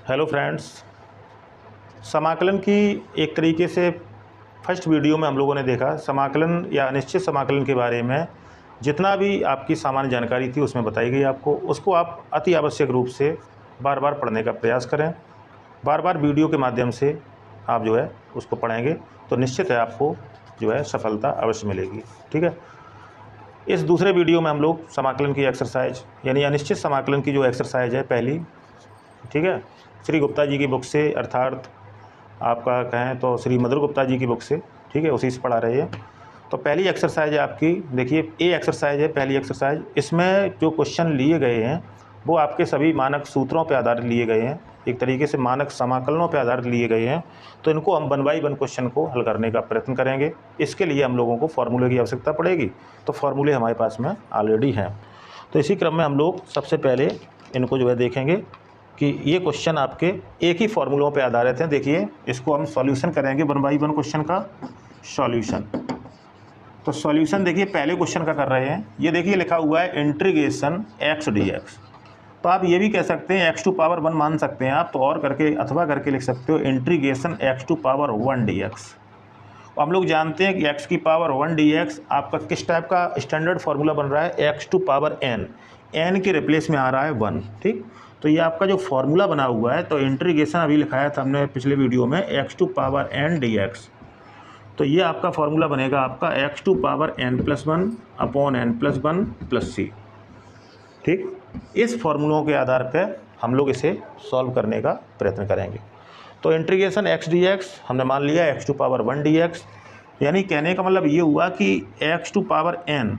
Hello friends, समाकलन की एक तरीके से फर्स्ट वीडियो में हम लोगों ने देखा समाकलन या अनिश्चित समाकलन के बारे में जितना भी आपकी सामान्य जानकारी थी उसमें बताई गई आपको, उसको आप अति आवश्यक रूप से बार बार पढ़ने का प्रयास करें। बार बार वीडियो के माध्यम से आप जो है उसको पढ़ेंगे तो निश्चित है आपको जो है सफलता अवश्य मिलेगी। ठीक है, इस दूसरे वीडियो में हम लोग समाकलन की एक्सरसाइज यानी अनिश्चित समाकलन की जो एक्सरसाइज है पहली, ठीक है, श्री गुप्ता जी की बुक से, अर्थात आपका कहें तो श्री मधुर गुप्ता जी की बुक से, ठीक है, उसी से पढ़ा रहे हैं। तो पहली एक्सरसाइज है आपकी, देखिए ए एक्सरसाइज है पहली एक्सरसाइज। इसमें जो क्वेश्चन लिए गए हैं वो आपके सभी मानक सूत्रों पर आधारित लिए गए हैं, एक तरीके से मानक समाकलनों पर आधारित लिए गए हैं। तो इनको हम 1 बाय 1 क्वेश्चन को हल करने का प्रयत्न करेंगे। इसके लिए हम लोगों को फार्मूले की आवश्यकता पड़ेगी, तो फार्मूले हमारे पास में ऑलरेडी हैं। तो इसी क्रम में हम लोग सबसे पहले इनको जो है देखेंगे कि ये क्वेश्चन आपके एक ही फार्मूलों पे आधारित हैं। देखिए इसको हम सॉल्यूशन करेंगे 1 बाय 1 क्वेश्चन का सॉल्यूशन। तो सॉल्यूशन देखिए पहले क्वेश्चन का कर रहे हैं। ये देखिए लिखा हुआ है इंटीग्रेशन x dx। तो आप ये भी कह सकते हैं x टू पावर 1 मान सकते हैं आप, तो और करके अथवा करके लिख सकते हो integration x to power 1 dx। हम लोग जानते हैं कि x की पावर 1 dx आपका किस टाइप का स्टैंडर्ड फार्मूला बन रहा है, x टू पावर n के रिप्लेस में आ रहा है 1। ठीक, तो ये आपका जो फार्मूला बना हुआ है, तो इंटीग्रेशन अभी लिखाया था हमने पिछले वीडियो में x to power n dx। तो ये आपका फार्मूला बनेगा आपका x to power n+1 upon n+1 plus c। ठीक, इस फार्मूलों के आधार पर हम लोग इसे सॉल्व करने का प्रयत्न करेंगे। तो इंटीग्रेशन x dx हमने मान लिया x टू पावर 1 dx, यानी कहने का मतलब ये हुआ कि x टू पावर n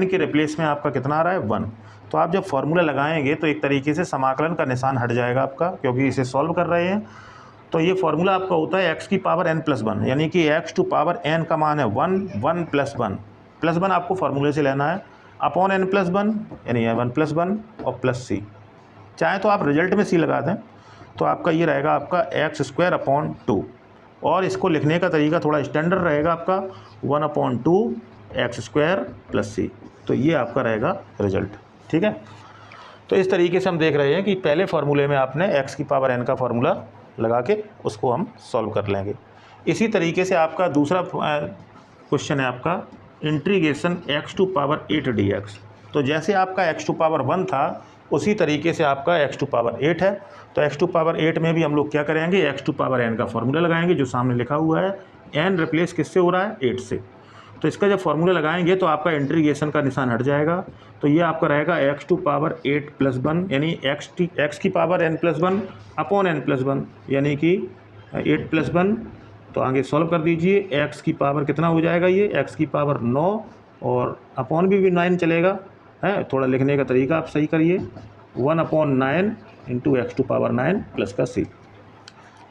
के रिप्लेस में आपका कितना आ रहा है 1। तो आप जब फार्मूला लगाएंगे तो एक तरीके से समाकलन का निशान हट जाएगा आपका, क्योंकि इसे सॉल्व कर रहे हैं। तो ये फार्मूला आपका होता है x की पावर n+1, यानी कि x टू पावर n का मान है 1, 1 प्लस 1 आपको फार्मूले से लेना है, अपॉन n+1 यानी 1+1 और प्लस c। चाहे तो आप रिजल्ट में c लगा दें, तो आपका ये रहेगा आपका x² अपॉन 2, और इसको लिखने का तरीका थोड़ा स्टैंडर्ड रहेगा आपका 1/2 x² प्लस c। तो ये आपका रहेगा रिजल्ट। ठीक है, तो इस तरीके से हम देख रहे हैं कि पहले फार्मूले में आपने x की पावर n का फार्मूला लगा के उसको हम सॉल्व कर लेंगे। इसी तरीके से आपका दूसरा क्वेश्चन है आपका integration x to power 8 dx। तो जैसे आपका x टू पावर 1 था उसी तरीके से आपका x टू पावर 8 है। तो x टू पावर 8 में भी हम लोग क्या करेंगे, x टू पावर n का फार्मूला लगाएंगे जो सामने लिखा हुआ है। n रिप्लेस किससे हो रहा है, 8 से। तो इसका जब फार्मूला लगाएंगे तो आपका इंटीग्रेशन का निशान हट जाएगा। तो ये आपका रहेगा x टू पावर 8+1 यानी x की पावर n+1 अपॉन n+1 यानी कि 8+1। तो आगे सॉल्व कर दीजिए, x की पावर कितना हो जाएगा, ये x की पावर 9 और अपॉन भी 9 चलेगा है। थोड़ा लिखने का तरीका आप सही करिए, 1/9 into x to power 9 plus का c।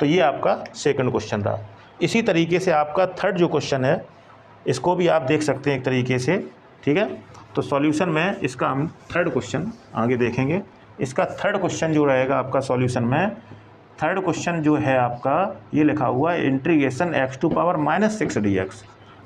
तो ये आपका सेकंड क्वेश्चन रहा। इसी तरीके से आपका थर्ड जो क्वेश्चन है इसको भी आप देख सकते हैं एक तरीके से। ठीक है, तो सॉल्यूशन में इसका हम थर्ड क्वेश्चन आगे देखेंगे। इसका थर्ड क्वेश्चन जो रहेगा आपका सॉल्यूशन में, थर्ड क्वेश्चन जो है आपका ये लिखा हुआ है integration x to power -6 dx।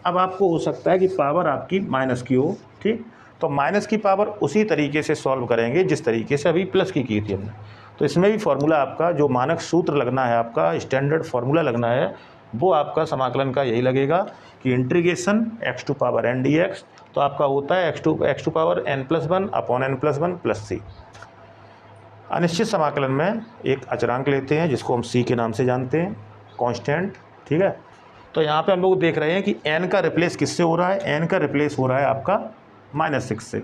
अब आपको हो सकता है कि पावर आपकी माइनस की हो, ठीक, तो माइनस की पावर उसी तरीके से सॉल्व करेंगे जिस तरीके से अभी प्लस की थी हमने। तो इसमें भी फार्मूला आपका जो मानक सूत्र लगना है, आपका स्टैंडर्ड फार्मूला लगना है, वो आपका समाकलन का यही लगेगा कि integration x to power n dx। तो आपका होता है x to power n+1 upon n+1 plus c। अनिश्चित समाकलन में एक अचरांक लेते हैं जिसको हम c के नाम से जानते हैं, कांस्टेंट। ठीक है, तो यहाँ पे हम लोग देख रहे हैं कि n का रिप्लेस किससे हो रहा है, n का रिप्लेस हो रहा है आपका -6 से।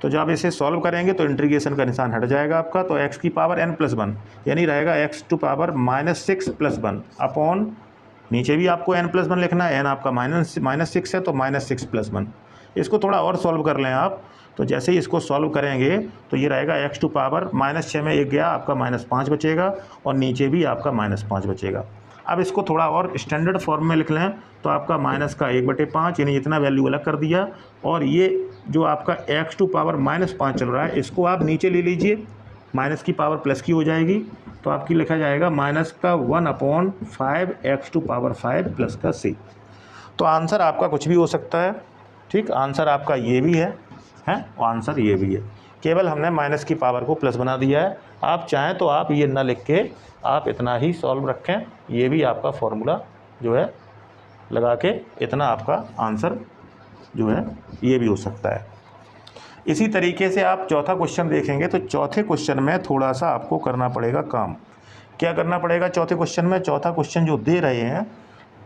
तो जब इसे सॉल्व करेंगे तो इंटीग्रेशन का निशान हट जाएगा आपका। तो x की पावर n+1 यानी रहेगा x टू पावर -6+1 अपॉन, नीचे भी आपको n+1 लिखना है, n आपका -6 है तो -6+1। इसको थोड़ा और सॉल्व कर लें आप। तो जैसे ही इसको सॉल्व करेंगे तो ये रहेगा x टू पावर -6 में 1 गया आपका -5 बचेगा, और नीचे भी आपका -5 बचेगा। अब इसको थोड़ा और स्टैंडर्ड फॉर्म में लिख लें तो आपका -1/5 यानी इतना वैल्यू अलग कर दिया, और ये जो आपका x टू पावर -5 चल रहा है इसको आप नीचे ले लीजिए, माइनस की पावर प्लस की हो जाएगी। तो आपकी लिखा जाएगा -1/5 x टू पावर 5 प्लस का c। तो आंसर आपका कुछ भी हो सकता है। ठीक, आंसर आपका ये भी है और आंसर ये भी है। केवल हमने माइनस की पावर को प्लस बना दिया है। आप चाहें तो आप ये ना लिख के आप इतना ही सॉल्व रखें, ये भी आपका फॉर्मूला जो है लगा के इतना आपका आंसर जो है ये भी हो सकता है। इसी तरीके से आप चौथा क्वेश्चन देखेंगे तो चौथे क्वेश्चन में थोड़ा सा आपको करना पड़ेगा काम। क्या करना पड़ेगा चौथे क्वेश्चन में? चौथा क्वेश्चन जो दे रहे हैं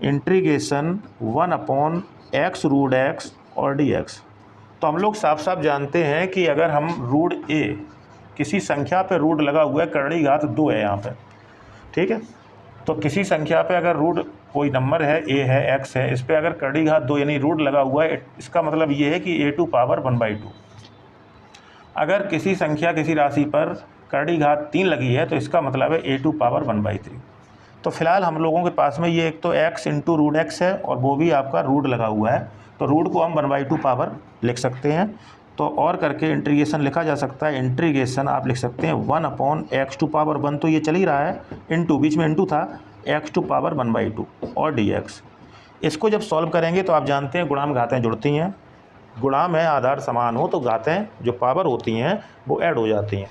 इंटीग्रेशन 1/x रूट x और dx। तो हम लोग साफ साफ जानते हैं कि अगर हम रूट a किसी संख्या पे रूट लगा हुआ है, करड़ी घात 2 है यहाँ पे, ठीक है। तो किसी संख्या पे अगर रूट कोई नंबर है a है x है, इस पर अगर करड़ी घात 2 यानी रूट लगा हुआ है, इसका मतलब ये है कि a2 पावर 1/2। अगर किसी संख्या किसी राशि पर करड़ी घात 3 लगी है तो इसका मतलब है a2 पावर 1/3। तो फिलहाल हम लोगों के पास में ये एक तो x इंटू रूट एक्स है और वो भी आपका रूट लगा हुआ है, तो रूट को हम 1/2 पावर लिख सकते हैं। तो और करके इंटीग्रेशन लिखा जा सकता है, इंटीग्रेशन आप लिख सकते हैं 1/x टू पावर 1, तो ये चल ही रहा है, इंटू बीच में इंटू था, x टू पावर 1/2 और dx। इसको जब सॉल्व करेंगे तो आप जानते हैं गुणाम घातें जुड़ती हैं, गुणा में आधार समान हो तो घातें जो पावर होती हैं वो ऐड हो जाती हैं।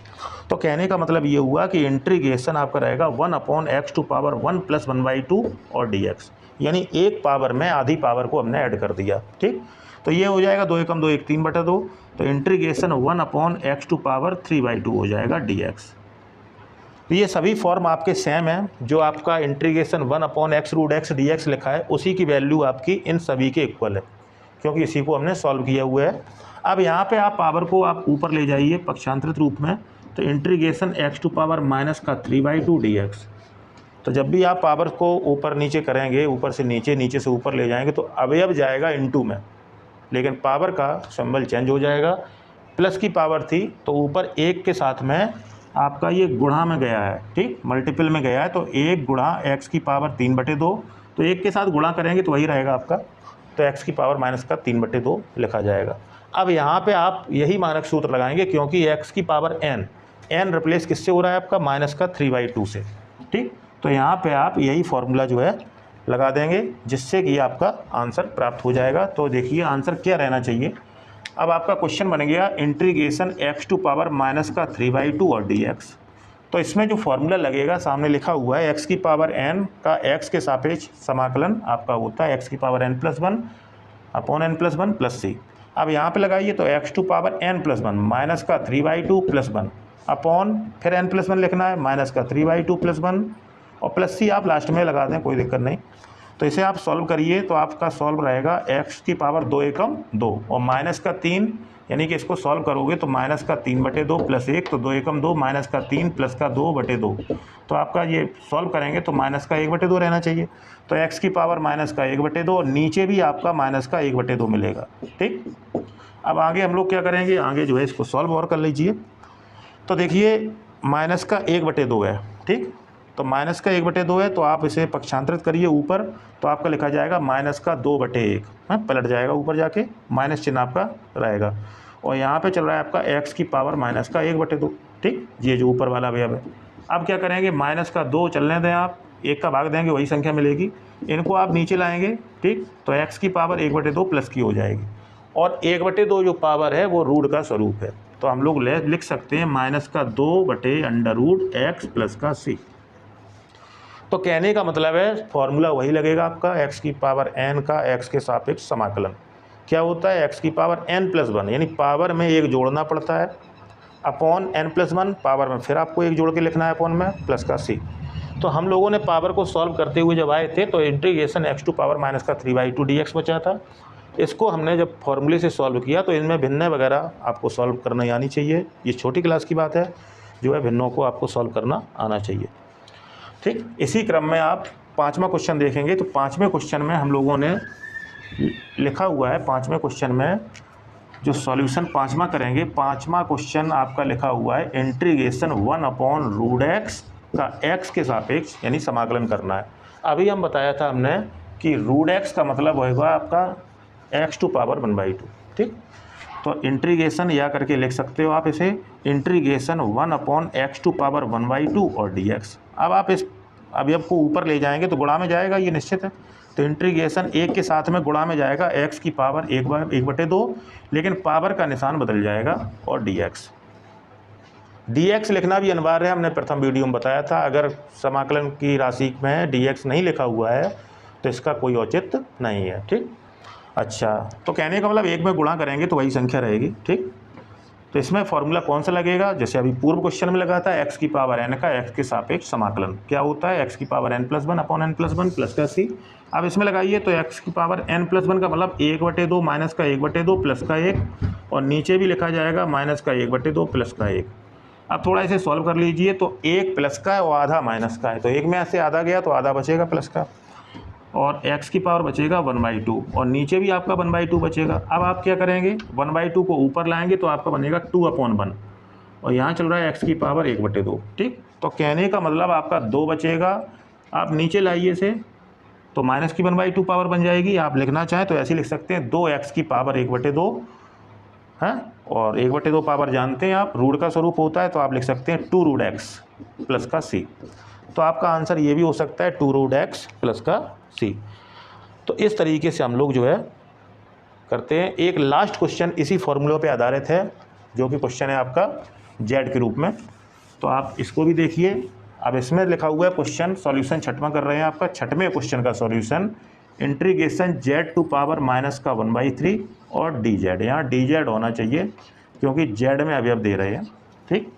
तो कहने का मतलब ये हुआ कि इंटीग्रेशन आपका रहेगा 1/x टू पावर 1 प्लस 1/2 और dx, यानी एक पावर में आधी पावर को हमने ऐड कर दिया, ठीक। तो ये हो जाएगा 2 एकम 2 1 3/2, तो इंटीग्रेशन 1/x टू पावर 3/2 हो जाएगा dx। तो ये सभी फॉर्म आपके सेम हैं, जो आपका integration 1/x root x dx लिखा है उसी की वैल्यू आपकी इन सभी के इक्वल है, क्योंकि इसी को हमने सॉल्व किया हुआ है। अब यहाँ पे आप पावर को आप ऊपर ले जाइए पक्षांतरित रूप में, तो integration x to power minus का 3/2 dx। तो जब भी आप पावर को ऊपर नीचे करेंगे, ऊपर से नीचे नीचे से ऊपर ले जाएंगे तो अवयव जाएगा इनटू में, लेकिन पावर का सिंबल चेंज हो जाएगा। प्लस की पावर थी तो ऊपर 1 के साथ में आपका ये गुणा में गया है, ठीक, मल्टीपल में गया है, तो 1 गुणा x की पावर 3/2, तो 1 के साथ गुणा करेंगे तो वही रहेगा आपका, तो x की पावर माइनस का 3/2 लिखा जाएगा। अब यहाँ पे आप यही मानक सूत्र लगाएंगे, क्योंकि x की पावर n रिप्लेस किससे हो रहा है आपका? माइनस का 3/2 से, ठीक। तो यहाँ पे आप यही फॉर्मूला जो है लगा देंगे, जिससे कि आपका आंसर प्राप्त हो जाएगा। तो देखिए आंसर क्या रहना चाहिए। अब आपका क्वेश्चन बन गया integration x to power minus का 3/2 और dx। तो इसमें जो फॉर्मूला लगेगा सामने लिखा हुआ है, x की पावर n का x के सापेक्ष समाकलन आपका होता है x की power n plus 1 upon n plus 1 plus c। अब यहाँ पे लगाइए तो x to power n plus 1 minus का 3/2 प्लस 1 अपॉन फिर n प्लस 1 लिखना है माइनस का 3/2 प्लस 1 और प्लस c आप लास्ट में लगा दें, कोई दिक्कत नहीं। तो इसे आप सॉल्व करिए तो आपका सॉल्व रहेगा x की पावर 2 एकम 2 और माइनस का 3, यानी कि इसको सॉल्व करोगे तो माइनस का 3/2 प्लस 1, तो 2 एकम 2 माइनस का 3 प्लस का 2/2। तो आपका ये सॉल्व करेंगे तो माइनस का 1/2 रहना चाहिए, तो x की पावर माइनस का 1/2 और नीचे भी आपका माइनस का 1/2 मिलेगा, ठीक। अब आगे हम लोग क्या करेंगे, आगे जो है इसको सॉल्व और कर लीजिए। तो देखिए माइनस का 1/2 है, ठीक, तो माइनस का 1/2 है, तो आप इसे पक्षांतरित करिए ऊपर, तो आपका लिखा जाएगा माइनस का 2/1, पलट जाएगा ऊपर जाके, माइनस चिन्ह आपका रहेगा। और यहाँ पे चल रहा है आपका x की पावर माइनस का 1/2, ठीक, ये जो ऊपर वाला अवयव है। अब क्या करेंगे, माइनस का 2 चलने दें आप, 1 का भाग देंगे वही संख्या मिलेगी, इनको आप नीचे लाएंगे, ठीक, तो x की पावर 1/2 प्लस की हो जाएगी, और 1/2 जो पावर है वो रूट का स्वरूप है, तो हम लोग लिख सकते हैं माइनस का 2/√x प्लस का c। तो कहने का मतलब है फॉर्मूला वही लगेगा आपका, x की पावर n का x के सापेक्ष समाकलन क्या होता है, x की पावर n प्लस 1, यानी पावर में एक जोड़ना पड़ता है, अपॉन n प्लस 1, पावर में फिर आपको एक जोड़ के लिखना है अपॉन में, प्लस का c। तो हम लोगों ने पावर को सॉल्व करते हुए जब आए थे तो integration x to power minus का 3/2 dx बचा था। इसको हमने जब फॉर्मूले से सॉल्व किया तो इनमें भिन्न वगैरह आपको सॉल्व करना आनी चाहिए, ये छोटी क्लास की बात है, जो है भिन्नों को आपको सॉल्व करना आना चाहिए, ठीक। इसी क्रम में आप 5वां क्वेश्चन देखेंगे, तो 5वें क्वेश्चन में हम लोगों ने लिखा हुआ है, 5वें क्वेश्चन में जो सॉल्यूशन 5वां करेंगे, 5वां क्वेश्चन आपका लिखा हुआ है इंटीग्रेशन 1/√x का x के सापेक्ष यानी समाकलन करना है। अभी हम बताया था हमने कि √x का मतलब होगा आपका x टू पावर 1/2, ठीक। तो इंटीग्रेशन या करके लिख सकते हो आप इसे, इंटीग्रेशन 1/x टू पावर 1/2 और dx। अब आप इस अवयव को ऊपर ले जाएंगे तो गुणा में जाएगा, ये निश्चित है, तो इंटीग्रेशन 1 के साथ में गुणा में जाएगा x की पावर 1/2, लेकिन पावर का निशान बदल जाएगा और dx। dx लिखना भी अनिवार्य है, हमने प्रथम वीडियो में बताया था। अगर समाकलन की राशि में dx नहीं लिखा हुआ है तो इसका कोई औचित्य नहीं है। ठीक, अच्छा, तो कहने का मतलब एक में गुणा करेंगे तो वही संख्या रहेगी। ठीक, तो इसमें फॉर्मूला कौन सा लगेगा, जैसे अभी पूर्व क्वेश्चन में लगा था x की पावर n का x के सापेक्ष समाकलन क्या होता है, x की power n+1 upon n+1 plus का c। अब इसमें लगाइए तो x की पावर n+1 का मतलब 1/2 माइनस का 1/2 प्लस का 1, और नीचे भी लिखा जाएगा माइनस का 1/2 प्लस का 1। अब थोड़ा इसे सॉल्व कर लीजिए तो 1 प्लस का है और आधा माइनस का है, तो एक में से आधा गया तो आधा बचेगा प्लस का, और x की पावर बचेगा 1/2 और नीचे भी आपका 1/2 बचेगा। अब आप क्या करेंगे, 1/2 को ऊपर लाएंगे तो आपका बनेगा 2/1 और यहाँ चल रहा है x की पावर 1/2। ठीक, तो कहने का मतलब आपका 2 बचेगा। आप नीचे लाइए इसे तो माइनस की 1/2 पावर बन जाएगी। आप लिखना चाहें तो ऐसे लिख सकते हैं 2x की पावर 1/2 है, और 1/2 पावर जानते हैं आप रूट का स्वरूप होता है, तो आप लिख सकते हैं 2√x प्लस का c। तो आपका आंसर ये भी हो सकता है 2√x प्लस का c। तो इस तरीके से हम लोग जो है करते हैं। एक लास्ट क्वेश्चन इसी फॉर्मूले पे आधारित है, जो कि क्वेश्चन है आपका z के रूप में, तो आप इसको भी देखिए। अब इसमें लिखा हुआ है क्वेश्चन सॉल्यूशन छठवां कर रहे हैं आपका, छठवें क्वेश्चन का solution integration z to power minus का 1/3 और dz, यहाँ dz होना चाहिए क्योंकि z में अवयव दे रहे हैं। ठीक,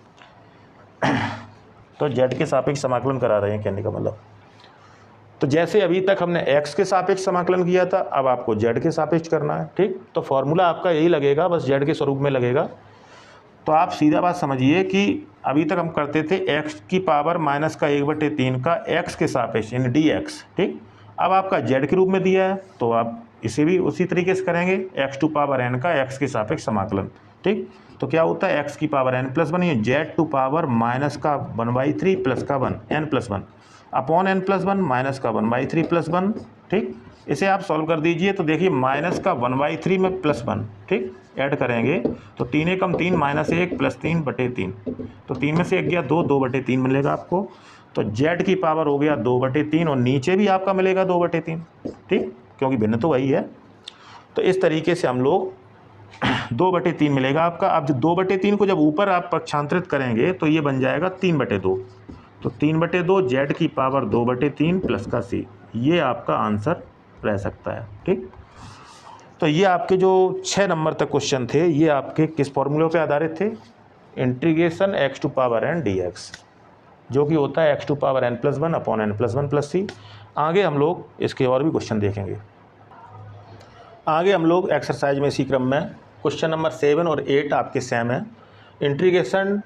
तो z के सापेक्ष समाकलन करा रहे हैं कहने का मतलब। तो जैसे अभी तक हमने x के सापेक्ष समाकलन किया था, अब आपको z के सापेक्ष करना है। ठीक, तो फॉर्मूला आपका यही लगेगा, बस z के स्वरूप में लगेगा। तो आप सीधा बात समझिए कि अभी तक हम करते थे x की पावर माइनस का 1/3 का x के सापेक्ष यानी dx। ठीक, अब आपका z के रूप में दिया है तो आप इसे भी उसी तरीके से करेंगे, x टू पावर n का x के सापेक्ष समाकलन। ठीक, तो क्या होता है x की पावर n+1 ये z टू पावर माइनस का 1/3 प्लस का 1 n+1 अपॉन n+1 माइनस का 1/3 प्लस 1। ठीक, इसे आप सॉल्व कर दीजिए तो देखिए माइनस का 1/3 में प्लस 1। ठीक, ऐड करेंगे तो 3 एकम 3 माइनस 1 प्लस 3/3, तो 3 में से 1 गया 2, 2/3 मिलेगा आपको। तो z की पावर हो गया 2/3 और नीचे भी आपका मिलेगा 2/3। ठीक, क्योंकि भिन्न तो वही है। तो इस तरीके से हम लोग 2/3 मिलेगा आपका। अब 2/3 को जब ऊपर आप पक्षांतरित करेंगे तो ये बन जाएगा 3/2, तो 3/2 z की पावर 2/3 प्लस का c, ये आपका आंसर रह सकता है। ठीक, तो ये आपके जो 6 नंबर तक क्वेश्चन थे ये आपके किस फॉर्मूले पे आधारित थे, integration x to power n dx, जो कि होता है x to power n+1 upon n+1 plus c। आगे हम लोग इसके और भी क्वेश्चन देखेंगे। आगे हम लोग एक्सरसाइज में इसी क्रम में क्वेश्चन नंबर 7 और 8 आपके सेम है। इंटीग्रेशन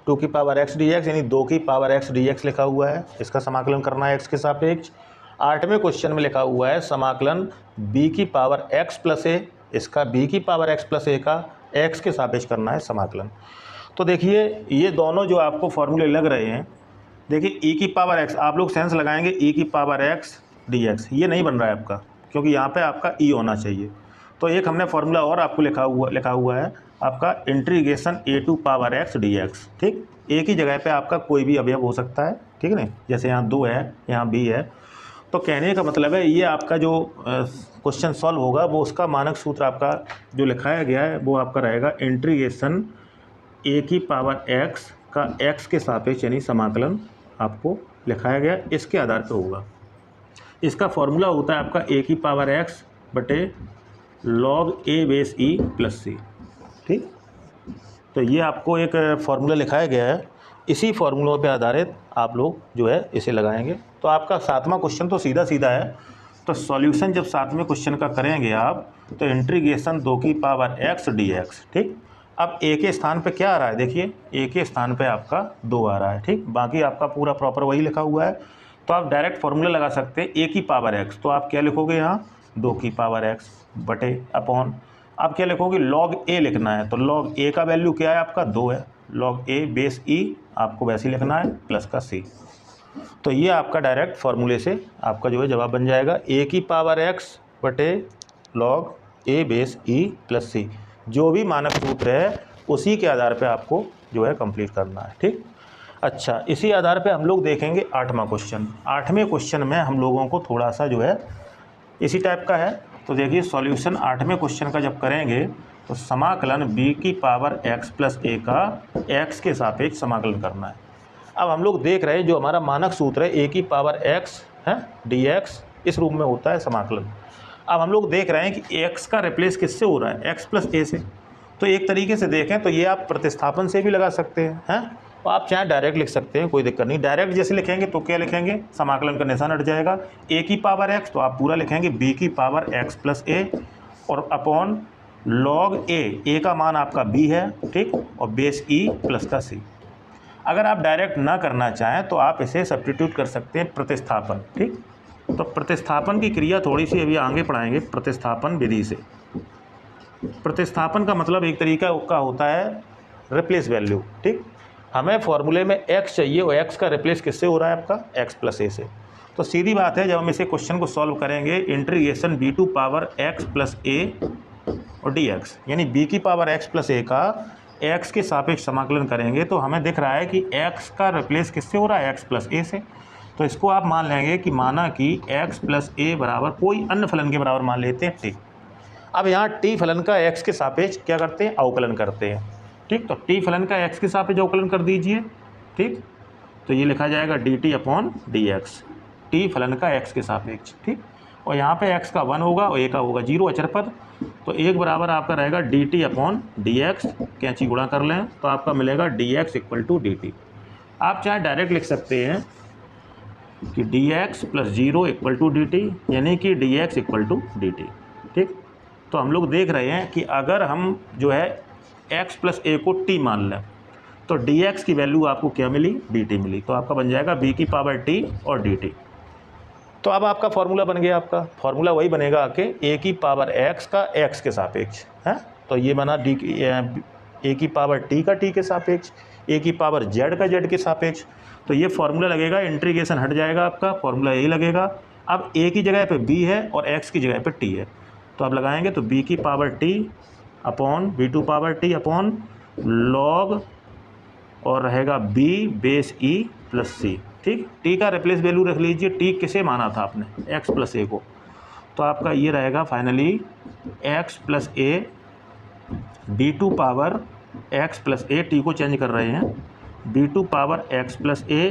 2 की पावर x dx यानी 2 की पावर x dx लिखा हुआ है, इसका समाकलन करना है x के सापेक्ष। 8वें क्वेश्चन में लिखा हुआ है समाकलन b की पावर x प्लस a, इसका b की पावर x प्लस a का x के सापेक्ष करना है समाकलन। तो देखिए ये दोनों जो आपको फॉर्मूले लग रहे हैं, देखिए e की पावर x आप लोग सेंस लगाएंगे e की पावर x dx, ये नहीं बन रहा है आपका क्योंकि यहाँ पे आपका e होना चाहिए। तो एक हमने फार्मूला और आपको लिखा हुआ है आपका integration a to power x dx। ठीक, a की जगह पे आपका कोई भी अवयव हो सकता है, ठीक है ना, जैसे यहाँ 2 है, यहाँ b है। तो कहने का मतलब है ये आपका जो क्वेश्चन सॉल्व होगा वो उसका मानक सूत्र आपका जो लिखाया गया है वो आपका रहेगा इंटीग्रेशन a की पावर x का x के सापेक्ष यानी समाकलन आपको लिखाया गया, इसके आधार पर होगा। इसका फॉर्मूला होता है आपका a की पावर x बटे log a base e plus c। ठीक, तो ये आपको एक फार्मूला लिखाया गया है, इसी फार्मूलों पे आधारित आप लोग जो है इसे लगाएंगे। तो आपका 7वां क्वेश्चन तो सीधा सीधा है। तो सॉल्यूशन जब 7वें क्वेश्चन का करेंगे आप तो इंटीग्रेशन 2 की पावर x dx। ठीक, अब a के स्थान पे क्या आ रहा है, देखिए a के स्थान पे आपका 2 आ रहा है। ठीक, बाकी आपका पूरा प्रॉपर वही लिखा हुआ है। तो आप डायरेक्ट फार्मूला लगा सकते हैं a की पावर x, तो आप क्या लिखोगे यहाँ 2 की पावर x बटे अपॉन आप क्या लिखोगे log a लिखना है, तो log a का वैल्यू क्या है आपका 2 है, log a बेस e आपको वैसे ही लिखना है प्लस का c। तो ये आपका डायरेक्ट फार्मूले से आपका जो है जवाब बन जाएगा a की पावर x बटे log a base e plus c। जो भी मानक सूत्र है उसी के आधार पे आपको जो है कंप्लीट करना है। ठीक, अच्छा, इसी आधार पे हम लोग देखेंगे 8वां क्वेश्चन। 8वें क्वेश्चन में हम लोगों को थोड़ा सा जो है इसी टाइप का है। तो देखिए सॉल्यूशन 8वें क्वेश्चन का जब करेंगे तो समाकलन b की पावर x प्लस a का x के सापेक्ष समाकलन करना है। अब हम लोग देख रहे हैं जो हमारा मानक सूत्र है a की पावर x है dx, इस रूप में होता है समाकलन। अब हम लोग देख रहे हैं कि x का रिप्लेस किससे हो रहा है, x प्लस a से। तो एक तरीके से देखें तो ये आप प्रतिस्थापन से भी लगा सकते हैं, तो आप चाहे डायरेक्ट लिख सकते हैं, कोई दिक्कत नहीं। डायरेक्ट जैसे लिखेंगे तो क्या लिखेंगे, समाकलन का निशान हट जाएगा, a की पावर x तो आप पूरा लिखेंगे b की पावर x प्लस a और अपॉन लॉग a का मान आपका b है, ठीक, और बेस e प्लस का c। अगर आप डायरेक्ट ना करना चाहें तो आप इसे सब्स्टिट्यूट कर सकते हैं प्रतिस्थापन, ठीक। तो प्रतिस्थापन की क्रिया थोड़ी सी अभी आगे पढ़ाएंगे प्रतिस्थापन विधि से। प्रतिस्थापन का मतलब एक तरीका का होता है रिप्लेस वैल्यू, ठीक। हमें फॉर्मूले में x चाहिए और x का रिप्लेस किससे हो रहा है आपका x प्लस a से। तो सीधी बात है, जब हम इसे क्वेश्चन को सॉल्व करेंगे integration b to power x plus a और dx, यानी b की पावर x प्लस a का x के सापेक्ष समाकलन करेंगे तो हमें दिख रहा है कि x का रिप्लेस किससे हो रहा है, x प्लस a से। तो इसको आप मान लेंगे कि माना कि x प्लस a बराबर कोई अन्य फलन के बराबर मान लेते हैं t। अब यहाँ t फलन का x के सापेक्ष क्या करते हैं, अवकलन करते हैं, ठीक। तो t फलन का x के सापेक्ष अवकलन कर दीजिए, ठीक। तो ये लिखा जाएगा dt अपॉन dx, t फलन का x के सापेक्ष, ठीक। और यहाँ पे x का 1 होगा और a का होगा 0 अचर पद, तो एक बराबर आपका रहेगा dt अपॉन dx, कैंची गुणा कर लें तो आपका मिलेगा dx इक्वल टू dt। आप चाहे डायरेक्ट लिख सकते हैं कि dx plus 0 equal to dt, यानी कि dx इक्वल टू dt, ठीक। तो हम लोग देख रहे हैं कि अगर हम जो है x प्लस a को t मान लें तो dx की वैल्यू आपको क्या मिली, dt मिली। तो आपका बन जाएगा b की पावर t और dt। तो अब आपका फॉर्मूला बन गया, आपका फॉर्मूला वही बनेगा कि a की पावर x का x के सापेक्ष है, तो ये बना a की पावर t का t के सापेक्ष, a की पावर z का z के सापेक्ष। तो ये फॉर्मूला लगेगा, इंटीग्रेशन हट जाएगा, आपका फॉर्मूला यही लगेगा। अब a की जगह पे b है और x की जगह पे t है, तो आप लगाएंगे तो b की power t upon b to power t upon log और रहेगा b base e plus c, ठीक। t का रिप्लेस वैल्यू रख लीजिए, t किसे माना था आपने, x प्लस a को, तो आपका ये रहेगा finally x plus a b to power x plus a, t को चेंज कर रहे हैं, b to power x plus a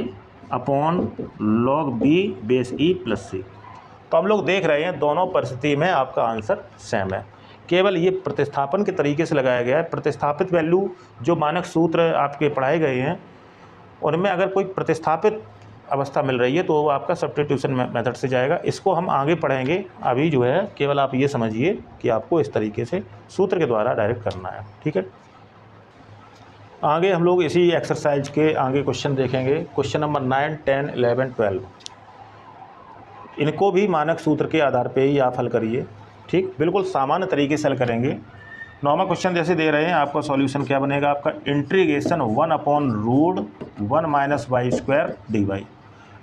upon log b base e plus c। तो हम लोग देख रहे हैं दोनों परिस्थिति में आपका आंसर सेम है, केवल ये प्रतिस्थापन के तरीके से लगाया गया है। प्रतिस्थापित वैल्यू जो मानक सूत्र आपके पढ़ाए गए हैं उनमें अगर कोई प्रतिस्थापित अवस्था मिल रही है तो वो आपका सब्स्टिट्यूशन मेथड से जाएगा। इसको हम आगे पढ़ेंगे, अभी जो है केवल आप ये समझिए कि आपको इस तरीके से सूत्र के द्वारा डायरेक्ट करना है, ठीक है। आगे हम लोग इसी एक्सरसाइज के आगे क्वेश्चन देखेंगे, क्वेश्चन नंबर 9, 10, 11, 12। इनको भी मानक सूत्र के आधार पे ही आप हल करिए, ठीक, बिल्कुल सामान्य तरीके से हल करेंगे। 9वां क्वेश्चन जैसे दे रहे हैं, आपका सॉल्यूशन क्या बनेगा, आपका integration 1 upon root 1 minus y square d y.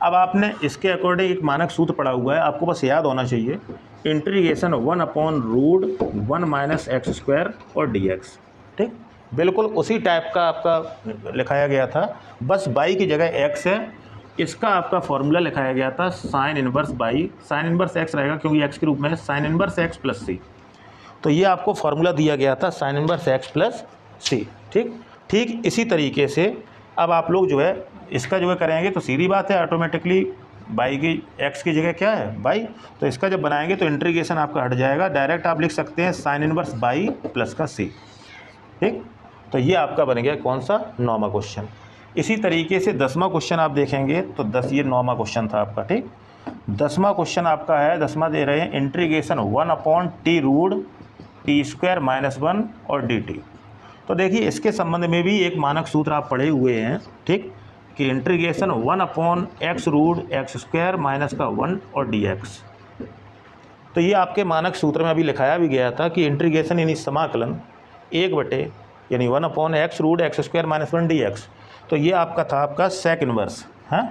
अब आपने इसके अकॉर्डिंग एक मानक सूत्र पढ़ा हुआ है, आपको बस याद होना चाहिए, integration 1 upon root 1 minus x square और डी एक्स, ठीक। बिल्कुल उसी टाइप का आपका लिखाया गया था, बस बाई की जगह एक्स है। इसका आपका फॉर्मूला लिखाया गया था sine inverse by, sine inverse x रहेगा क्योंकि एक्स के रूप में है, साइन इनवर्स एक्स प्लस सी। तो ये आपको फॉर्मूला दिया गया था sine inverse x plus C, ठीक। इसी तरीके से अब आप लोग जो है इसका जो है करेंगे तो सीधी बात है, ऑटोमेटिकली बाई की एक्स की जगह क्या है बाई, तो इसका जब बनाएंगे तो इंटीग्रेशन आपका हट जाएगा, डायरेक्ट आप लिख सकते हैं साइन इनवर्स बाई प्लस का सी, ठीक। तो ये आपका बन गया कौन सा, 9वां क्वेश्चन। इसी तरीके से 10वां क्वेश्चन आप देखेंगे तो 10, ये 9वां क्वेश्चन था आपका, ठीक। 10वां क्वेश्चन आपका है, 10वां दे रहे हैं integration 1 upon t root t square minus 1 और डी टी। तो देखिए इसके संबंध में भी एक मानक सूत्र आप पढ़े हुए हैं, ठीक, कि integration 1 upon x root x square minus का 1 और डी एक्स। तो ये आपके मानक सूत्र में अभी लिखाया भी गया था कि इंटीग्रेशन यानी समाकलन 1 बटे यानी 1 upon x root x square minus 1 d x. तो ये आपका था आपका सेक इनवर्स, है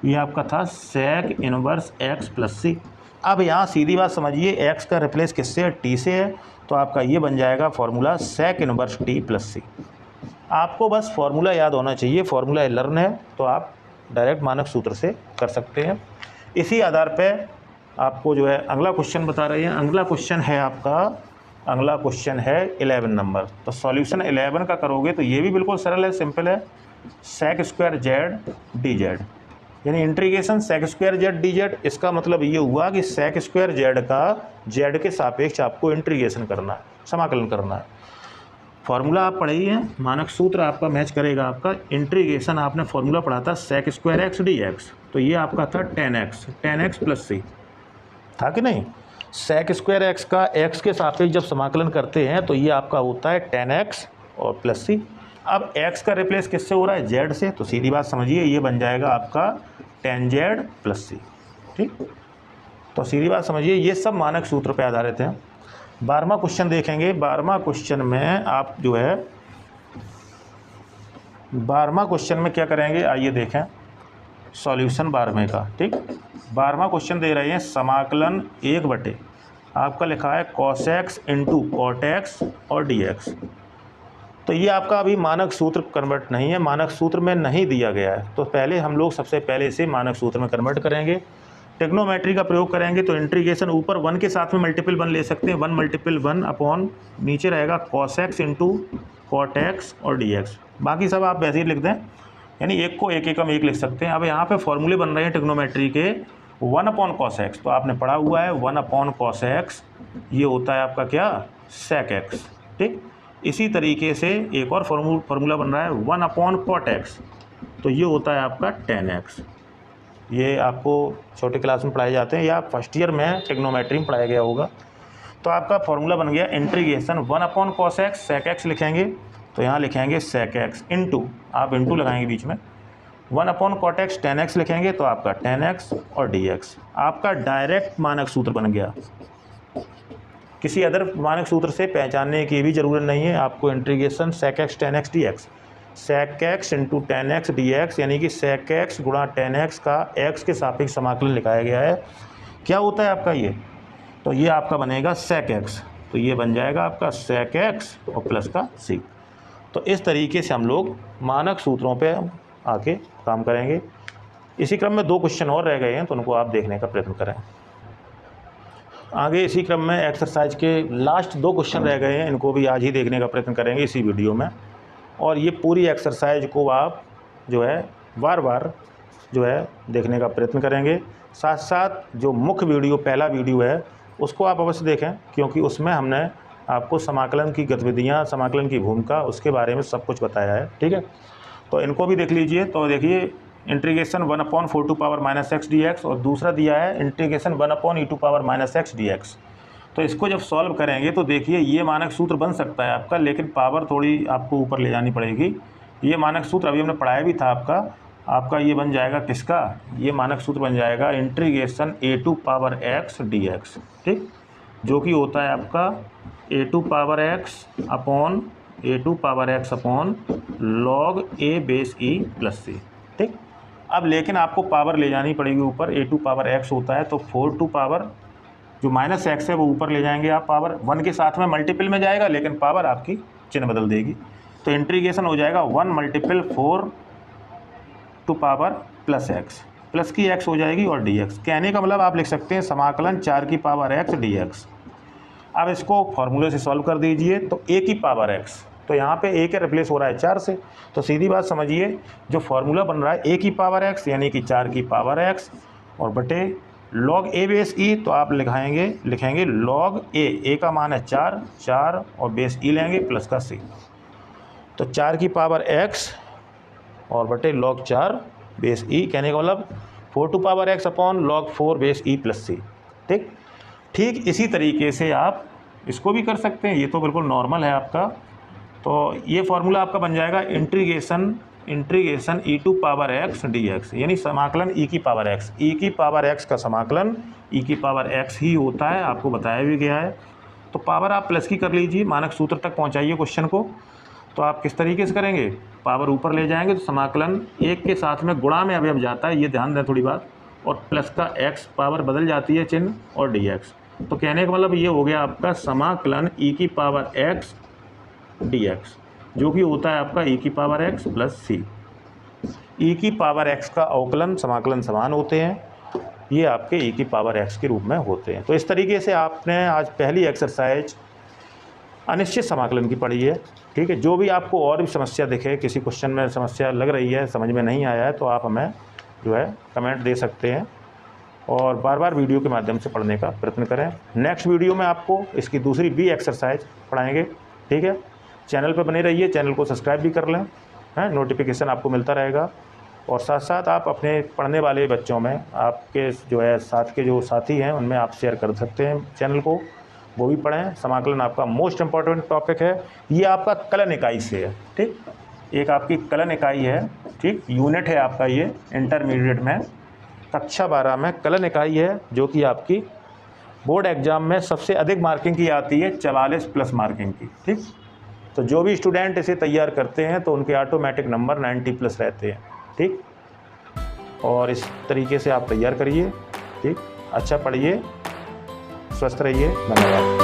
ये आपका था सेक इनवर्स एक्स प्लस सी। अब यहाँ सीधी बात समझिए, एक्स का रिप्लेस किससे है, टी से है, तो आपका ये बन जाएगा formula sec inverse T plus C. आपको बस फॉर्मूला याद होना चाहिए, फॉर्मूला लर्न है तो आप डायरेक्ट मानक सूत्र से कर सकते हैं। इसी आधार पे आपको जो है अगला क्वेश्चन बता रहे हैं। अगला क्वेश्चन है आपका अगला क्वेश्चन है 11 नंबर। तो सॉल्यूशन 11 का करोगे तो ये भी बिल्कुल सरल है, सिंपल है। Sec square Z D Z, यानी integration sec square Z D Z. इसका मतलब ये हुआ कि सेक स्क्वायर जेड का जेड के सापेक्ष आपको इंटीग्रेशन करना है, समाकलन करना है। फॉर्मूला आप पढ़े ही हैं, मानक सूत्र आपका मैच करेगा। आपका इंटीग्रेशन आपने फॉर्मूला पढ़ा था sec square x D x, तो ये आपका था टेन एक्स प्लस सी, था कि नहीं। सेक स्क्वायर एक्स का एक्स के सापेक्ष जब समाकलन करते हैं तो ये आपका होता है टेन एक्स और प्लस सी। अब एक्स का रिप्लेस किससे हो रहा है, जेड से, तो सीधी बात समझिए ये बन जाएगा आपका टेन जेड प्लस सी। ठीक, तो सीधी बात समझिए ये सब मानक सूत्र पर आधारित हैं। 12वां क्वेश्चन देखेंगे। 12वां क्वेश्चन में आप जो है 12वां क्वेश्चन में क्या करेंगे, आइए देखें सॉल्यूशन 12वें का। ठीक, 12वां क्वेश्चन दे रहे हैं समाकलन 1/, आपका लिखा है cos x into cot x और डी एक्स। तो ये आपका अभी मानक सूत्र कन्वर्ट नहीं है, मानक सूत्र में नहीं दिया गया है। तो पहले हम लोग सबसे पहले इसे मानक सूत्र में कन्वर्ट करेंगे, टेक्नोमेट्री का प्रयोग करेंगे। तो इंटीग्रेशन ऊपर 1 के साथ में मल्टीपल 1 ले सकते हैं, 1 मल्टीपल 1 अपॉन नीचे रहेगा cos x into cot x और डी एक्स। बाकी सब आप वैसे ही लिख दें, यानी एक को एक एकम एक लिख सकते हैं। अब यहाँ पे फॉर्मूले बन रहे हैं टेक्नोमेट्री के 1 अपॉन कॉस एक्स, तो आपने पढ़ा हुआ है 1 अपॉन कॉस एक्स, ये होता है आपका क्या, सेक एक्स। ठीक, इसी तरीके से एक और फॉर्मूला बन रहा है 1 अपॉन कॉट एक्स, तो ये होता है आपका टेन एक्स। ये आपको छोटे क्लास में पढ़ाए जाते हैं या फर्स्ट ईयर में टेक्नोमेट्री में पढ़ाया गया होगा। तो आपका फॉर्मूला बन गया integration 1 upon cos x, sec x लिखेंगे, तो यहाँ लिखेंगे सेक एक्स इंटू, आप इंटू लगाएंगे बीच में, 1 upon cot x tan x लिखेंगे, तो आपका टेन एक्स और डी एक्स। आपका डायरेक्ट मानक सूत्र बन गया, किसी अदर मानक सूत्र से पहचानने की भी ज़रूरत नहीं है। आपको integration sec x tan x D x, sec x into tan x D x, यानी कि सेक एक्स गुणा टेन एक्स का एक्स के सापेक्ष समाकलन लिखाया गया है। क्या होता है आपका ये, तो ये आपका बनेगा सेक एक्स, तो ये बन जाएगा आपका सेक एक्स और प्लस का सी। तो इस तरीके से हम लोग मानक सूत्रों पे आके काम करेंगे। इसी क्रम में 2 क्वेश्चन और रह गए हैं, तो उनको आप देखने का प्रयत्न करें। आगे इसी क्रम में एक्सरसाइज के लास्ट 2 क्वेश्चन रह गए हैं, इनको भी आज ही देखने का प्रयत्न करेंगे इसी वीडियो में। और ये पूरी एक्सरसाइज को आप जो है बार बार जो है देखने का प्रयत्न करेंगे। साथ साथ जो मुख्य वीडियो, पहला वीडियो है, उसको आप अवश्य देखें, क्योंकि उसमें हमने आपको समाकलन की गतिविधियाँ, समाकलन की भूमिका, उसके बारे में सब कुछ बताया है। ठीक है, तो इनको भी देख लीजिए। तो देखिए integration 1 upon 4 to power minus x D x, और दूसरा दिया है integration 1 upon e to power minus x D x. तो इसको जब सॉल्व करेंगे तो देखिए ये मानक सूत्र बन सकता है आपका, लेकिन पावर थोड़ी आपको ऊपर ले जानी पड़ेगी। ये मानक सूत्र अभी हमने पढ़ाया भी था आपका ये बन जाएगा किसका, ये मानक सूत्र बन जाएगा integration A to power x D x. ठीक, जो कि होता है आपका A to power X upon log A base E plus C. ठीक, अब लेकिन आपको पावर ले जानी पड़ेगी ऊपर, ए टू पावर एक्स होता है, तो 4 टू पावर जो माइनस एक्स है वो ऊपर ले जाएंगे आप, पावर 1 के साथ में मल्टीपल में जाएगा, लेकिन पावर आपकी चिन्ह बदल देगी। तो इंटीग्रेशन हो जाएगा 1 multiple 4 to power plus x, plus की एक्स हो जाएगी और डी एक्स। कहने का मतलब आप लिख सकते हैं समाकलन 4 की पावर एक्स डी एक्स। अब इसको फॉर्मूले से सॉल्व कर दीजिए, तो ए की पावर एक्स, तो यहाँ पे ए के रिप्लेस हो रहा है 4 से, तो सीधी बात समझिए जो फॉर्मूला बन रहा है ए की पावर एक्स यानी कि 4 की पावर एक्स और बटे लॉग ए बेस ई, तो आप लिखेंगे लॉग ए का मान है 4 और बेस ई लेंगे प्लस का सी, तो 4 की पावर एक्स और बटे लॉग 4 बेस ई, कहने का मतलब 4 to power X upon log 4 base E plus C. ठीक इसी तरीके से आप इसको भी कर सकते हैं, ये तो बिल्कुल नॉर्मल है आपका। तो ये फार्मूला आपका बन जाएगा integration e to power x D x, यानी समाकलन ई की पावर एक्स। ई की पावर एक्स का समाकलन ई की पावर एक्स ही होता है, आपको बताया भी गया है। तो पावर आप प्लस की कर लीजिए, मानक सूत्र तक पहुंचाइए क्वेश्चन को। तो आप किस तरीके से करेंगे, पावर ऊपर ले जाएंगे तो समाकलन 1 के साथ में गुणा में अवयव जाता है, ये ध्यान दें थोड़ी बात, और प्लस का एक्स पावर बदल जाती है चिन्ह और डी एक्स। तो कहने का मतलब ये हो गया आपका समाकलन ई की पावर एक्स डी एक्स, जो कि होता है आपका ई की पावर एक्स प्लस सी। ई की पावर एक्स का अवकलन समाकलन समान होते हैं, ये आपके ई की पावर एक्स के रूप में होते हैं। तो इस तरीके से आपने आज पहली एक्सरसाइज अनिश्चित समाकलन की पढ़ी है। ठीक है, जो भी आपको और भी समस्या दिखे, किसी क्वेश्चन में समस्या लग रही है, समझ में नहीं आया है, तो आप हमें जो है कमेंट दे सकते हैं और बार बार वीडियो के माध्यम से पढ़ने का प्रयत्न करें। नेक्स्ट वीडियो में आपको इसकी दूसरी बी एक्सरसाइज पढ़ाएंगे। ठीक है, चैनल पर बने रहिए, चैनल को सब्सक्राइब भी कर लें, नोटिफिकेशन आपको मिलता रहेगा। और साथ साथ आप अपने पढ़ने वाले बच्चों में, आपके जो है साथ के जो साथी हैं उनमें आप शेयर कर सकते हैं चैनल को, वो भी पढ़ें। समाकलन आपका मोस्ट इम्पॉर्टेंट टॉपिक है। ये आपका कलन इकाई से है। ठीक, एक आपकी कलन इकाई है। ठीक, यूनिट है आपका ये इंटरमीडिएट में, कक्षा 12 में कलन इकाई है, जो कि आपकी बोर्ड एग्जाम में सबसे अधिक मार्किंग की आती है, 44 प्लस मार्किंग की। ठीक, तो जो भी स्टूडेंट इसे तैयार करते हैं तो उनके ऑटोमेटिक नंबर 90 प्लस रहते हैं। ठीक, और इस तरीके से आप तैयार करिए। ठीक, अच्छा पढ़िए, स्वस्थ रहिए, धन्यवाद।